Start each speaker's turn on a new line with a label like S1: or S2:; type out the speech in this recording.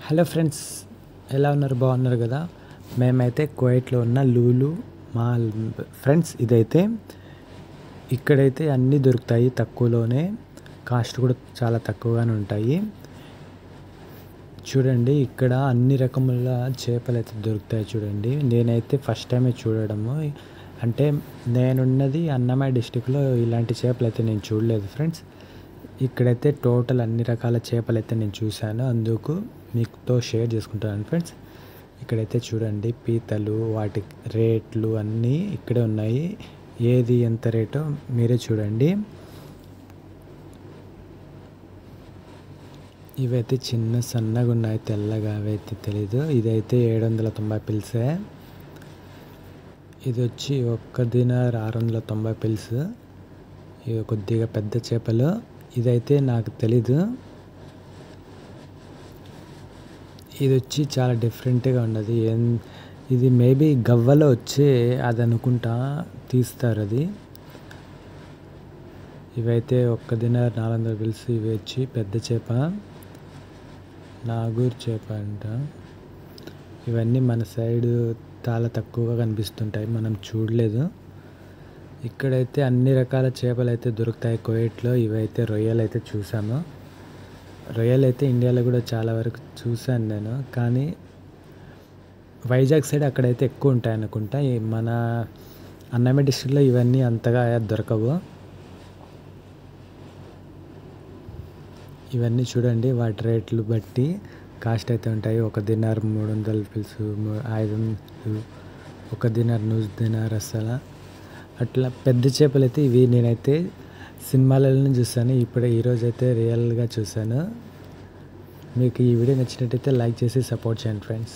S1: Hello friends, ఎలా ఉన్నారు? బాగున్నారు కదా? మేమైతే కువైట్లో ఉన్న లూలు మాల్ ఫ్రెండ్స్. ఇదైతే ఇక్కడైతే అన్నీ దొరుకుతాయి తక్కువలోనే, కాస్ట్ కూడా చాలా తక్కువగానే ఉంటాయి. చూడండి, ఇక్కడ అన్ని రకముల చేపలు అయితే దొరుకుతాయి. చూడండి, నేనైతే ఫస్ట్ టైమే చూడడము. అంటే నేనున్నది అన్నమయ్య డిస్టిక్లో, ఇలాంటి చేపలు అయితే నేను చూడలేదు ఫ్రెండ్స్. ఇక్కడైతే టోటల్ అన్ని రకాల చేపలు అయితే నేను చూశాను, అందుకు మీతో షేర్ చేసుకుంటాను ఫ్రెండ్స్. ఇక్కడైతే చూడండి, పీతలు, వాటి రేట్లు అన్నీ ఇక్కడే ఉన్నాయి. ఏది ఎంత రేటో మీరే చూడండి. ఇవైతే చిన్న సన్నగా ఉన్నాయి, తెల్లగా, అవైతే తెలీదు. ఇదైతే 790 పిల్సే. ఇది వచ్చి ఒక్క దినార్ 690 పిల్స్. ఇవి కొద్దిగా పెద్ద చేపలు. ఇదైతే నాకు తెలీదు. ఇది వచ్చి చాలా డిఫరెంట్గా ఉన్నది. ఇది మేబీ గవ్వలో వచ్చి అది అనుకుంటా తీస్తారు అది. ఇవైతే ఒక్క దినార్ 400 పిల్స్. ఇవి వచ్చి పెద్ద చేప, నాగూర్ చేప అంట. ఇవన్నీ మన సైడు చాలా తక్కువగా కనిపిస్తుంటాయి, మనం చూడలేదు. ఇక్కడైతే అన్ని రకాల చేపలు అయితే దొరుకుతాయి కువైట్లో. ఇవైతే రొయ్యలు అయితే చూసాము. రొయ్యలు అయితే ఇండియాలో కూడా చాలా వరకు చూశాను నేను, కానీ వైజాగ్ సైడ్ అక్కడైతే ఎక్కువ ఉంటాయి అనుకుంటా. మన అన్నమయ్య డిస్ట్రిక్ట్లో ఇవన్నీ అంతగా దొరకవు. ఇవన్నీ చూడండి, వాటి రేట్లు బట్టి కాస్ట్ అయితే ఉంటాయి. ఒక దినార్ 300 పిల్స్, 500, ఒక దినార్ 100 దినార్ అసలు. అట్లా పెద్ద చేపలు అయితే ఇవి నేనైతే సినిమాలలో చూసాను, ఇప్పుడు ఈరోజు అయితే రియల్గా చూసాను. మీకు ఈ వీడియో నచ్చినట్టయితే లైక్ చేసి సపోర్ట్ చేయండి ఫ్రెండ్స్.